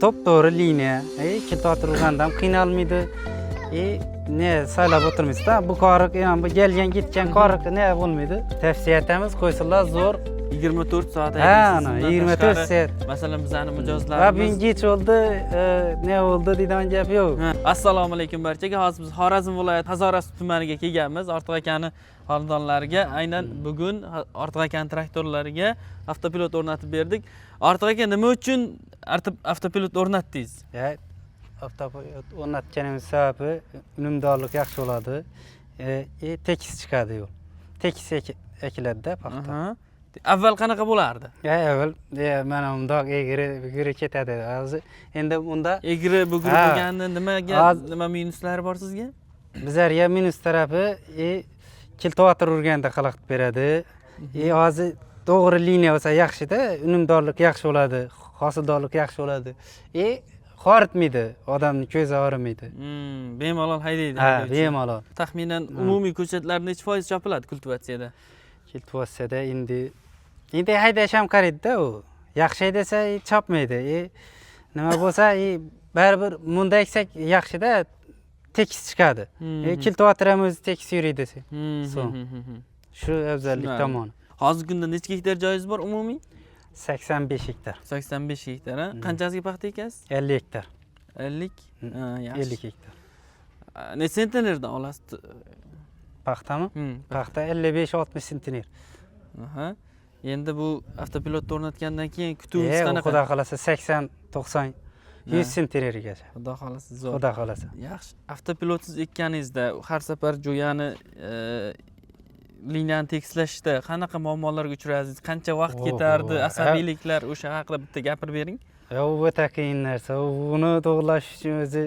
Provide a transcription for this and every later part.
Top-to'g'ri liniya. Kiltotirganda ham qiynalmaydi. Ne saylab o'tirmaysiz-da. Bu koriq, bu kelgan ketgan koriq ne bo'lmaydi. Tavsiya etamiz, qo'ysalar zo'r. 24 soat Ha, ana 24 soat. Masalan, bizning Va mijozlarimiz bugun kech oldi, ne oldi degan gap yo'q. Assalomu alaykum barchaga. Hozir biz Xorazm viloyati Hazoras tumaniga kelganmiz. Ortiq akani xonadonlariga aynan bugun Ortiq akani traktorlariga avtopilot o'rnatib berdik. Ortiq aka, nima uchun avtopilot o'rnatdingiz? Avtopilot o'rnatganimiz sababi unumdorlik yaxshi bo'ladi. Tekis chiqadi yo'l. Tekis ekiladi-da paxta. Avval qanaqa bo'lardi? Avval mana bundoq egri ketadi. Hozir endi bunda Egri bugri bo'lganda nima minuslari bor sizga? Bizlarga minus tarafi kiltovator urganda xalaqit beradi. Hozir to'g'ri liniya bo'lsa yaxshi-da, unumdorlik yaxshi bo'ladi, hosildorlik yaxshi bo'ladi. Qoritmaydi, odamning ko'zi og'rimaydi. Bemalol haydaydi. Ha, bemalol. Taxminan umumiy ko'chatlar necha foiz chopiladi kultivatsiyada? Kultivatsiyada endi haydash ham qaraydi-da u. Yaxshi haydasa chopmaydi. Nima bo'lsa, baribir bunda eksak yaxshi-da, tekis chiqadi. Kultivator ham o'zi tekis yuradi. Shu afzallik tomoni. Hozirgi kunda necha gektar joyingiz bor umumiy? 85 gektar. 85 gektar, ha? Qanchasiga paxta ekasiz? 50 gektar. 50? Yaxshi. 50 gektar. Necha sentnerdan olasiz? Paxtami? Paxta 55-60 sentner. Endi bu avtopilotni o'rnatgandan keyin kutuvingiz qanaqa? Xudo xolasa 80-90 100 sentnergacha. Xudo xolasa zo'r. Xudo xolasa. Yaxshi. Avtopilotsiz ekkaningizda har safar jo'yani liniyani tekislashda qanaqa muammolarga uchraysiz? Qancha vaqt ketardi? Asabiyliklar o'sha haqida bitta gapirib bering. Bu o'ta qiyin narsa. Buni to'g'rilash uchun o'zi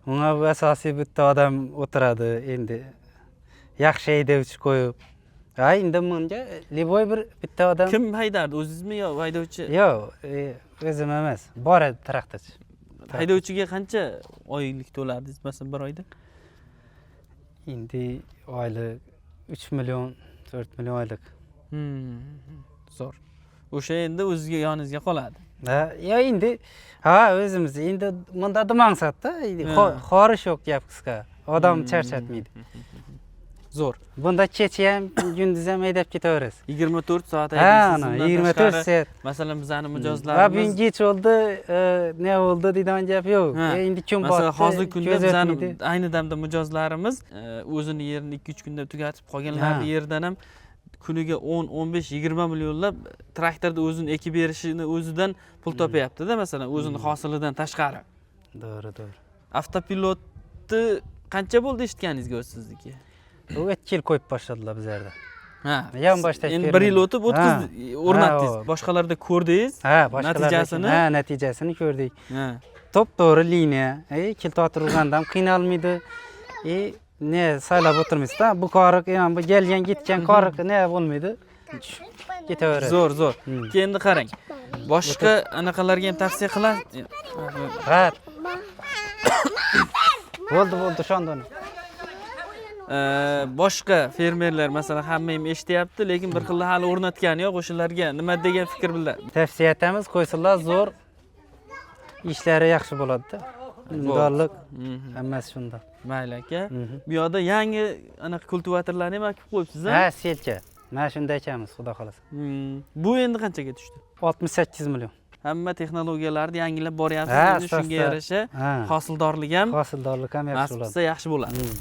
unga asosiy bitta odam o'tiradi endi. Yaxshi haydovchi qo'yib. Endi bunga liboy bir bitta odam. Kim haydardi? O'zingizmi yo haydovchi? Yo'q, o'zim emas. Boradi traktorchi. Haydovchiga qancha oylik to'lardingiz masalan bir oyda? Endi oylik 3 million, 4 million oylik. Zo'r. O'sha endi o'zingizga yoningizga qoladi. Endi o'zimiz endi bunda maqsad-da, xorish yo'q gap qisqa. Odam charchatmaydi. Zo'r. Bunda kecha ham, kunduz ham haydab ketaverasiz. 24 soat haydaysiz. 24 soat. Masalan, bizning mijozlarimiz bugun kech oldi, ne oldi degan gap yo'q. Endi kun bor. Masalan, hozirgi kunda bizning ayni damda mijozlarimiz o'zini yerini 2-3 kunda tugatib qolganlar yerdan ham kuniga 10, 15, 20 millionlab traktorda o'zini ekib berishini o'zidan pul topyapti-da, masalan, o'zini hosilidan tashqari. To'g'ri. Avtopilotni qancha bo'ldi eshitganingizga o'z sizniki? 2 yil qo'yib boshladilar bizlarda. Yonboshda endi 1 yil o'tib o'rnatdingiz. Boshqalarda ko'rdingiz? Natijasini? Natijasini ko'rdik. Top-to'g'ri liniya. Kiltovator urganda ham qiynalmaydi. Ne saylab o'tirmaysiz-da. Bu koriq, bu kelgan ketgan koriq ne bo'lmaydi. Ketaveradi. Zo'r. Endi qarang. Boshqa anaqalarga ham tavsiya qilasiz? Bo'ldi, shundan. Boshqa fermerlar masalan hamma ham eshityapti, lekin bir xil hali o'rnatgani yo'q, o'shalarga nima degan fikr biladi? Tavsiya etamiz, qo'ysalar zo'r. Ishlari yaxshi bo'ladi-da. Unumdorlik hammasi shunda. Mayli aka. Bu yoqda yangi anaqa kultivatorlarni ham ekib qo'yibsiz-a? Selka. Mana shunda ekamiz, xudo xolasa. Bu endi qanchaga tushdi? 68 million. Hamma texnologiyalarni yangilab boryapsiz, shunga yarasha hosildorlik ham yaxshi bo'ladi. Yaxshi bo'ladi.